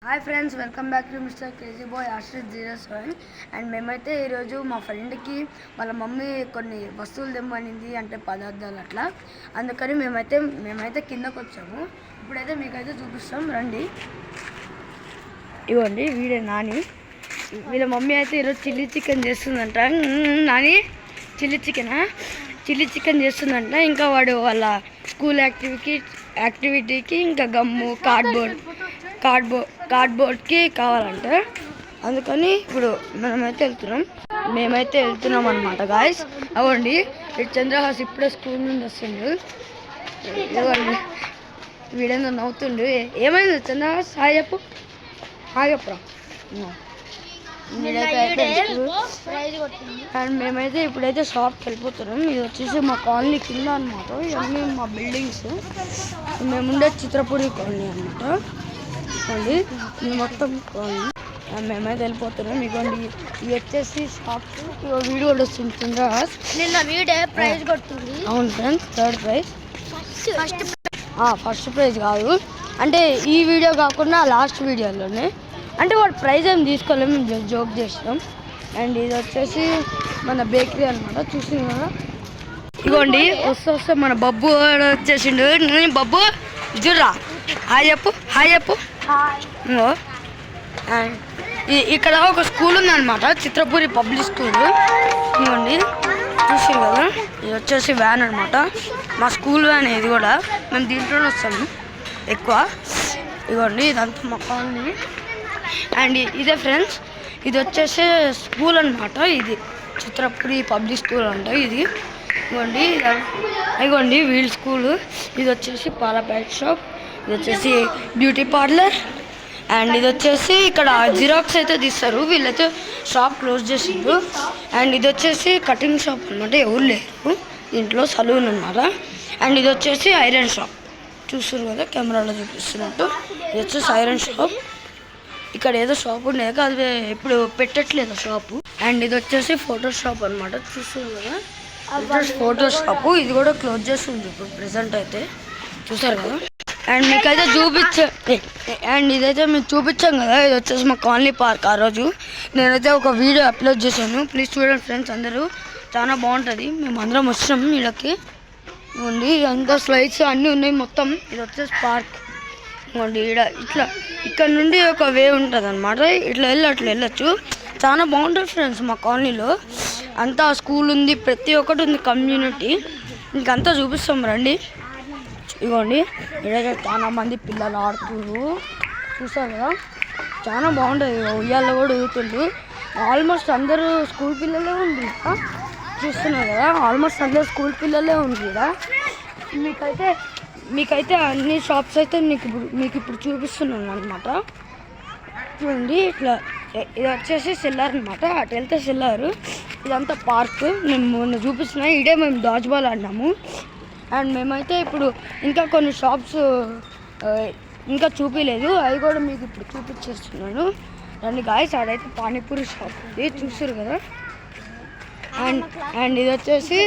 Hi friends, welcome back to mister crazy boy Ashrit07. And మేమైతే ఈరోజు మా ఫ్రెండ్కి వాళ్ళ మమ్మీ కొన్ని వస్తువులు తెమ్మనింది, అంటే పదార్థాలు అట్లా. అందుకని మేమైతే కిందకు వచ్చాము. ఇప్పుడైతే మీకైతే చూపిస్తాం, రండి. ఇవ్వండి, వీడే నాని. వీళ్ళ మమ్మీ అయితే ఈరోజు చిల్లీ చికెన్ చేస్తుందంట. నాని, చిల్లీ చికెన్ చేస్తుందంట. ఇంకా వాడు వాళ్ళ స్కూల్ యాక్టివిటీకి ఇంకా గమ్ము కార్డ్బోర్డ్కి కావాలంటే, అందుకని ఇప్పుడు మేమైతే వెళ్తున్నాం అనమాట గాయస్. అవ్వండి, చంద్రహాస్ ఇప్పుడే స్కూల్ నుండి వస్తుండు. ఇవ్వండి, వీడేందో నవ్వుతుండు. ఏమైంది చంద్రహాస్? హాయ్ చెప్పురా. అండ్ మేమైతే ఇప్పుడైతే షాప్కి వెళ్ళిపోతున్నాం. ఇది వచ్చేసి మా కాలనీ కింద అనమాట. ఇవన్నీ మా బిల్డింగ్స్. మేముండే చిత్రపూరి కాలనీ అనమాట. అండి మొత్తం కాలనీ. మేమైతే వెళ్ళిపోతున్నాం. ఇదిగోండి, ఇది వచ్చేసి షాప్. వీడియో కూడా వస్తుంది చంద్రహాస్. నిన్న వీడియో ప్రైజ్ కొట్టింది. అవును friends, third prize. First prize కాదు, అంటే ఈ వీడియో కాకుండా లాస్ట్ వీడియోలోనే. అంటే వాడు ప్రైజ్ ఏం తీసుకోలేము, మేము జోక్ చేసినాం. అండ్ ఇది వచ్చేసి మన బేకరీ అనమాట, చూసింది కదా. ఇదిగోండి, వస్తే మన బబ్బు వచ్చేసిండు. బబ్బు జుర్రా, హాయ్ చెప్పు. అండ్ ఇక్కడ ఒక స్కూల్ ఉందన్నమాట, చిత్రపూరి పబ్లిక్ స్కూల్. ఇదిగోండి, చూసారు కదా. ఇది వచ్చేసి వ్యాన్ అనమాట, మా స్కూల్ వ్యాన్. ఇది కూడా మేము దీంట్లోనే వస్తాము ఎక్కువ. ఇదిగోండి, ఇదంతా మా కాలనీ. అండ్ ఇదే ఫ్రెండ్స్, ఇది వచ్చేసి స్కూల్ అనమాట. ఇది చిత్రపూరి పబ్లిక్ స్కూల్ అంట. ఇది ఇదిగోండి వీల్ స్కూల్. ఇది వచ్చేసి పాల ప్యాకెట్ షాప్. ఇది వచ్చేసి బ్యూటీ పార్లర్. అండ్ ఇది వచ్చేసి ఇక్కడ జిరాక్స్ అయితే తీస్తారు. వీళ్ళైతే షాప్ క్లోజ్ చేసిండ్రు. అండ్ ఇది వచ్చేసి కటింగ్ షాప్ అనమాట, ఎవరు లేరు దీంట్లో, సలూన్ అనమాట. అండ్ ఇది వచ్చేసి ఐరన్ షాప్, చూస్తారు కదా కెమెరాలో చూపిస్తున్నట్టు. ఇది వచ్చేసి ఐరన్ షాప్. ఇక్కడ ఏదో షాప్ ఉండేది, అది ఇప్పుడు పెట్టట్లేదు షాపు. అండ్ ఇది వచ్చేసి ఫోటో షాప్ అనమాట, చూస్తారు కదా. Photo shop. ఇది కూడా క్లోజ్ చేస్తుంది ఇప్పుడు ప్రెసెంట్ అయితే, చూసారు కదా. అండ్ మీకైతే ఇదైతే మీకు చూపించాం కదా. ఇది వచ్చేసి మా కాలనీ పార్క్. ఆ రోజు నేనైతే ఒక వీడియో అప్లోడ్ చేశాను, ప్లీజ్ చూడండి ఫ్రెండ్స్ అందరూ. చాలా బాగుంటుంది. మేము అందరం వచ్చినాము వీళ్ళకి. ఇవ్వండి, అంతా స్లైడ్స్ అన్నీ ఉన్నాయి మొత్తం. ఇది వచ్చేసి పార్క్. ఇవ్వండి, ఇక్కడ నుండి ఒక వే ఉంటుంది అనమాట, అట్లా వెళ్ళొచ్చు. చాలా బాగుంటుంది ఫ్రెండ్స్. మా కాలనీలో అంతా స్కూల్ ఉంది, ప్రతి ఒక్కటి ఉంది, కమ్యూనిటీ. ఇంకంతా చూపిస్తాం, రండి. ఇవ్వండి, ఇక్కడైతే చాలా మంది పిల్లలు ఆడుతున్నారు, చూసారు కదా. చాలా బాగుంటుంది. ఉయ్యాల్లో కూడా ఊగుతుండ్రు. ఆల్మోస్ట్ అందరూ స్కూల్ పిల్లలే ఉంది, చూస్తున్నారు కదా. ఆల్మోస్ట్ అందరూ స్కూల్ పిల్లలే ఉంది కదా. మీకైతే అన్ని షాప్స్ అయితే మీకు ఇప్పుడు చూపిస్తున్నాను అనమాట. చూడండి, ఇది వచ్చేసి సెల్లార్ అనమాట. అటు వెళ్తే సెల్లారు. ఇదంతా పార్క్. నేను మొన్న చూపిస్తున్నా. ఇడే మేము డాజ్ బాల్ ఆడినాము. అండ్ మేమైతే ఇప్పుడు ఇంకా కొన్ని షాప్స్ ఇంకా చూపించలేదు, అవి కూడా మీకు ఇప్పుడు చూపించేస్తున్నాను. రండి గాయస్. ఆడైతే పానీపూరి షాప్ ఉంది, చూస్తారు కదా. అండ్ ఇది వచ్చేసి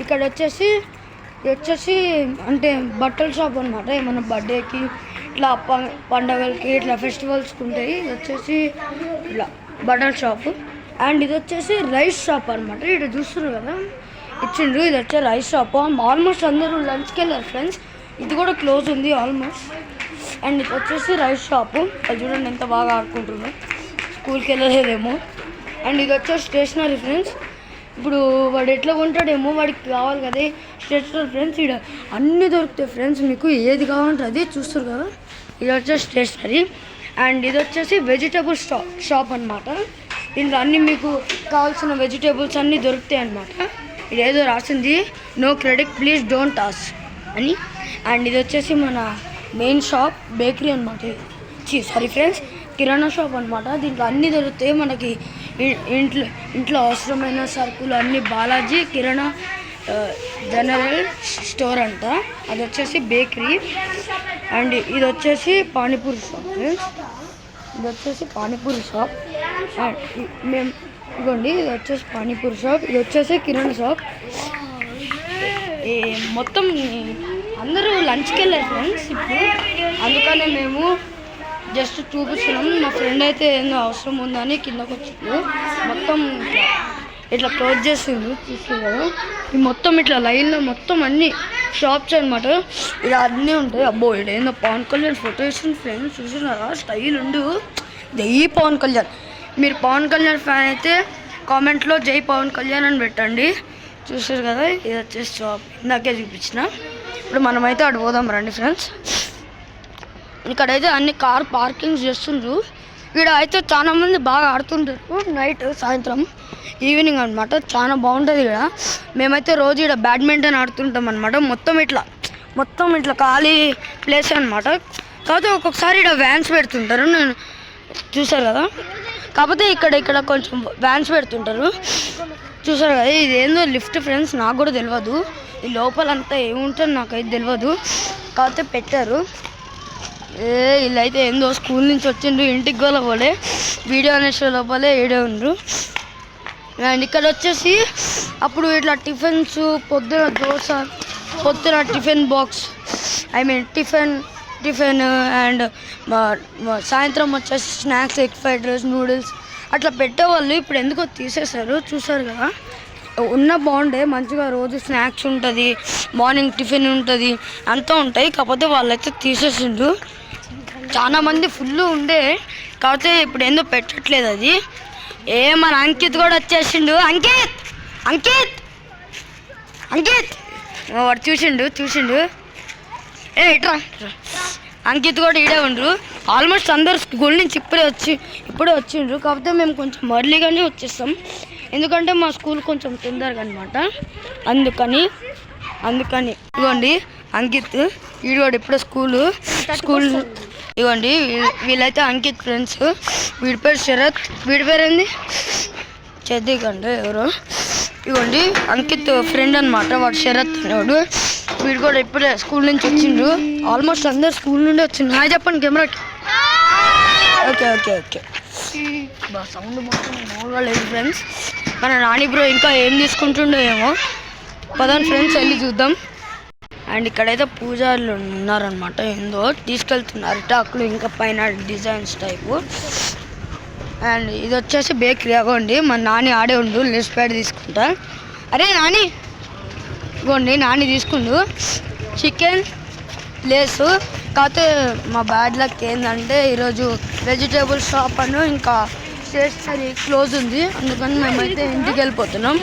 ఇక్కడ వచ్చేసి అంటే బట్టల షాప్ అనమాట. ఏమన్నా బర్త్డేకి ఇట్లా పండగలకి ఇట్లా ఫెస్టివల్స్కి ఉంటాయి. ఇది వచ్చేసి ఇట్లా బట్టల షాపు. అండ్ ఇది వచ్చేసి రైస్ షాప్ అనమాట. ఇక్కడ చూస్తున్నారు కదా, ఇచ్చిండ్రు. ఇది వచ్చే రైస్ షాప్. ఆల్మోస్ట్ అందరూ లంచ్కి వెళ్ళారు ఫ్రెండ్స్. ఇది కూడా క్లోజ్ ఉంది ఆల్మోస్ట్. అండ్ ఇది వచ్చేసి రైస్ షాపు. అది చూడండి ఎంత బాగా ఆడుకుంటున్నారు, స్కూల్కి వెళ్ళలేదేమో. అండ్ ఇది వచ్చేసి స్టేషనరీ ఫ్రెండ్స్. ఇప్పుడు వాడు ఎట్లా కొంటాడేమో, వాడికి కావాలి కదా స్టేషనరీ ఫ్రెండ్స్. ఇక్కడ అన్నీ దొరుకుతాయి ఫ్రెండ్స్, మీకు ఏది కావాలంటే అది, చూస్తారు కదా. ఇది వచ్చేసి స్టేషనరీ. అండ్ ఇది వచ్చేసి వెజిటేబుల్ షాప్ అనమాట. దీంట్లో అన్నీ మీకు కావాల్సిన వెజిటేబుల్స్ అన్నీ దొరుకుతాయి అనమాట. ఇదేదో రాసింది, no credit please don't ask అని. అండ్ ఇది వచ్చేసి మన మెయిన్ షాప్, బేకరీ అనమాట. సారీ ఫ్రెండ్స్, కిరాణా షాప్ అనమాట. దీంట్లో అన్నీ దొరుకుతాయి మనకి. ఇంట్లో అవసరమైన సరుకులు అన్నీ బాలాజీ కిరాణా జనరల్ స్టోర్ అంట. అది వచ్చేసి బేకరీ. అండ్ ఇది వచ్చేసి పానీపూరి షాప్. ఇది వచ్చేసి పానీపూరి షాప్. అండ్ మేము ఇదిగోండి, ఇది వచ్చేసి పానీపూరి షాప్. ఇది వచ్చేసి కిరాణా షాప్. మొత్తం అందరూ లంచ్కి వెళ్ళారు ఫ్రెండ్స్ ఇప్పుడు, అందుకని మేము జస్ట్ చూపిస్తున్నాం. మా ఫ్రెండ్ అయితే ఏందో అవసరం ఉందని కిందకు వచ్చిండు. మొత్తం ఇట్లా క్లోజ్ చేసిండు. చూస్తుంది కదా, ఈ మొత్తం ఇట్లా లైన్లో మొత్తం అన్ని షాప్స్ అనమాట. ఇలా అన్నీ ఉంటాయి. అబ్బో ఇక్కడ ఏందో పవన్ కళ్యాణ్ ఫోటో ఇస్తుంది ఫ్రెండ్స్. చూస్తున్నారా స్టైల్ ఉండు. జై పవన్ కళ్యాణ్. మీరు పవన్ కళ్యాణ్ ఫ్యాన్ అయితే కామెంట్లో జై పవన్ కళ్యాణ్ అని పెట్టండి. చూసారు కదా, ఇది వచ్చేసి షాప్ ఇందాకే చూపించిన. ఇప్పుడు మనమైతే అటు పోదాం రండి ఫ్రెండ్స్. ఇక్కడైతే అన్ని కార్ పార్కింగ్ చేస్తుండ్రు. ఇక్కడ అయితే చాలా మంది బాగా ఆడుతుంటారు నైట్, సాయంత్రం, ఈవినింగ్ అనమాట. చాలా బాగుంటుంది ఇక్కడ. మేమైతే రోజు ఇక్కడ బ్యాడ్మింటన్ ఆడుతుంటాం అనమాట. మొత్తం ఇట్లా ఖాళీ ప్లేస్ అనమాట. కాకపోతే ఒక్కొక్కసారి ఇక్కడ వ్యాన్స్ పెడుతుంటారు. నేను చూసారు కదా, కాకపోతే ఇక్కడ కొంచెం వ్యాన్స్ పెడుతుంటారు. చూసారు కదా, ఇది ఏందో లిఫ్ట్ ఫ్రెండ్స్. నాకు కూడా తెలియదు ఈ లోపలంతా ఏముంటుంది నాకైతే తెలియదు, కాకపోతే పెట్టారు. వీళ్ళు అయితే ఏందో స్కూల్ నుంచి వచ్చిండ్రు, ఇంటికి కూడా పోలే, వీడియో అనేసే లోపలే ఏడే ఉండ్రు. అండ్ ఇక్కడ వచ్చేసి అప్పుడు ఇట్లా టిఫిన్స్, పొద్దున దోశ, పొద్దున టిఫిన్ బాక్స్, టిఫిన్ అండ్ సాయంత్రం వచ్చేసి snacks, egg fried rice, noodles అట్లా పెట్టేవాళ్ళు. ఇప్పుడు ఎందుకో తీసేశారు. చూసారు కదా, ఉన్న బాగుండే మంచిగా రోజు స్నాక్స్ ఉంటుంది, మార్నింగ్ టిఫిన్ ఉంటుంది, అంతా ఉంటాయి. కాకపోతే వాళ్ళైతే తీసేసిండ్రు. చాలా మంది ఫుల్ ఉండే, కాకపోతే ఇప్పుడు ఏందో పెట్టట్లేదు అది. మన అంకిత్ కూడా వచ్చేసిండు. అంకిత్ వాడు చూసిండు. ఇట్రా, అంకిత్ కూడా ఈడే ఉండ్రు. ఆల్మోస్ట్ అందరు స్కూల్ నుంచి ఇప్పుడే వచ్చిండ్రు. కాకపోతే మేము కొంచెం ఎర్లీగానే వచ్చేస్తాం, ఎందుకంటే మా స్కూల్ కొంచెం తొందరగా అనమాట. అందుకని ఇదిగోండి అంకిత్, వీడు కూడా ఇప్పుడే స్కూల్ ఇదిగోండి. వీళ్ళైతే అంకిత్ ఫ్రెండ్స్. వీడి పేరు శరత్, వీడి పేరు ఏంది చదికండి ఎవరు. ఇదిగోండి అంకిత్ ఫ్రెండ్ అనమాట, వాడు శరత్ అనేవాడు. వీడు కూడా ఇప్పుడే స్కూల్ నుంచి వచ్చిండ్రు. ఆల్మోస్ట్ అందరు స్కూల్ నుండి వచ్చిండ్రు. హాయ్ చెప్పండి కెమెరాకి. ఓకే సౌండ్ మాత్రం మామూలుగా లేదు ఫ్రెండ్స్. మన నాని బ్రో ఇంకా ఏం తీసుకుంటుండో ఏమో. పదండి ఫ్రెండ్స్ వెళ్ళి చూద్దాం. అండ్ ఇక్కడైతే పూజారులు ఉన్నారనమాట. ఏందో తీసుకెళ్తున్నారు అరిటాకులు, ఇంకా పైన డిజైన్స్ టైపు. అండ్ ఇది వచ్చేసి బేకరీ. అవ్వండి మన నాని ఆడే ఉండు, లెస్ ప్యాడ్ తీసుకుంటా. అరే నాని, ఇవ్వండి నాని తీసుకుండు చికెన్ లేసు. కాకపోతే మా బ్యాడ్ లక్ ఏంటంటే ఈరోజు వెజిటేబుల్ షాప్ అను ఇంకా స్టేషనరీ క్లోజ్ ఉంది. అందుకని మేమైతే ఇంటికి వెళ్ళిపోతున్నాం.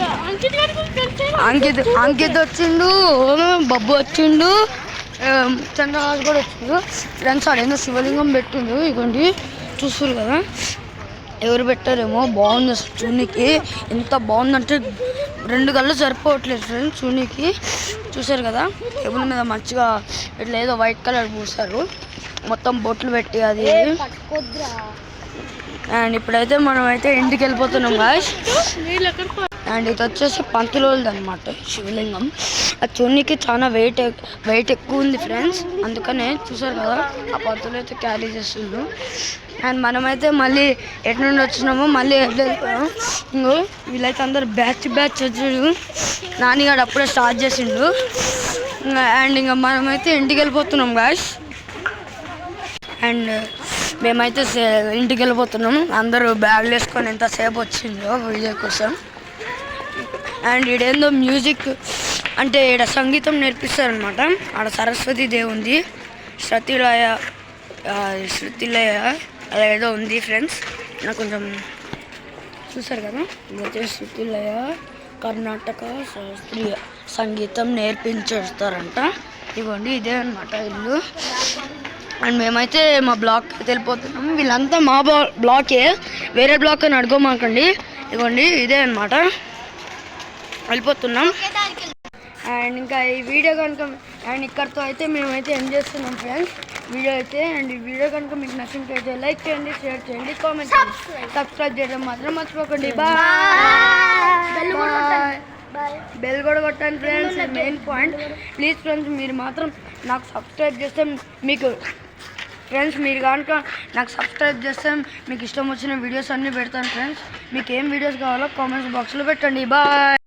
అంకిత్ వచ్చిండు, బబ్బు వచ్చిండు, చంద్రరాజు కూడా వచ్చిండు. ఫ్రెండ్స్ ఆడేందో శివలింగం పెట్టిండు. ఇవ్వండి చూస్తారు కదా, ఎవరు పెట్టారేమో. బాగుంది అసలు చూనికి, ఎంత బాగుందంటే 2 గళ్ళు సరిపోవట్లేదు ఫ్రెండ్స్ చూనికి. చూసారు కదా, టేబుల్ మీద మంచిగా ఇట్లా ఏదో వైట్ కలర్ పూసారు, మొత్తం బొట్లు పెట్టి అది. అండ్ ఇప్పుడైతే మనం అయితే ఇంటికి వెళ్ళిపోతున్నాం గాయ్స్. అండ్ ఇది వచ్చేసి పంతులోళ్ళది అనమాట శివలింగం. అది చూనికి చాలా వెయిట్ ఎక్కువ ఉంది ఫ్రెండ్స్. అందుకనే చూసారు కదా, ఆ పంతులు అయితే క్యారీ చేస్తుండ్రు. అండ్ మనమైతే మళ్ళీ ఎటు నుండి వచ్చినామో మళ్ళీ ఎట్లా వెళ్ళిపోయాం. ఇంకో వీళ్ళైతే అందరు బ్యాచ్ వచ్చాడు. నానిగాడు అప్పుడే స్టార్ట్ చేసిండు. అండ్ ఇంకా మనమైతే ఇంటికి వెళ్ళిపోతున్నాం గాయ్స్. అండ్ మేమైతే ఇంటికి వెళ్ళిపోతున్నాం. అందరూ బ్యాగ్లు వేసుకొని ఎంతసేపు వచ్చిండ్రో వీడియో కోసం. అండ్ ఈడేందో మ్యూజిక్ అంటే ఈడ సంగీతం నేర్పిస్తారనమాట. ఆడ సరస్వతి దేవి ఉంది, శృతిలయ అలా ఏదో ఉంది ఫ్రెండ్స్. నాకు కొంచెం చూసారు కదా, ఇది శృతిలయ కర్ణాటక శాస్త్రీయ సంగీతం నేర్పించేస్తారంట. ఇవ్వండి ఇదే అనమాట ఇల్లు. అండ్ మేమైతే మా బ్లాక్ వెళ్ళిపోతున్నాం. వీళ్ళంతా మా బ్లాకే, వేరే బ్లాక్ అని అడుకోమాకండి. ఇవ్వండి ఇదే అనమాట, వెళ్ళిపోతున్నాం. అండ్ ఇంకా ఈ వీడియో కనుక అండ్ ఇక్కడితో అయితే మేమైతే ఎండ్ చేస్తున్నాం ఫ్రెండ్స్ వీడియో అయితే. అండ్ ఈ వీడియో కనుక మీకు నచ్చినట్లయితే లైక్ చేయండి, షేర్ చేయండి, కామెంట్ చేయండి, సబ్స్క్రైబ్ చేయడం మాత్రం మర్చిపోకండి. బెల్ కూడా కొట్టండి friends, main point. Please friends మీరు మాత్రం నాకు సబ్స్క్రైబ్ చేస్తే మీకు ఫ్రెండ్స్ మీరు కనుక నాకు సబ్స్క్రైబ్ చేస్తే మీకు ఇష్టం వచ్చిన వీడియోస్ అన్నీ పెడతాను ఫ్రెండ్స్. మీకు ఏం వీడియోస్ కావాలో కామెంట్స్ బాక్స్లో పెట్టండి. బాయ్.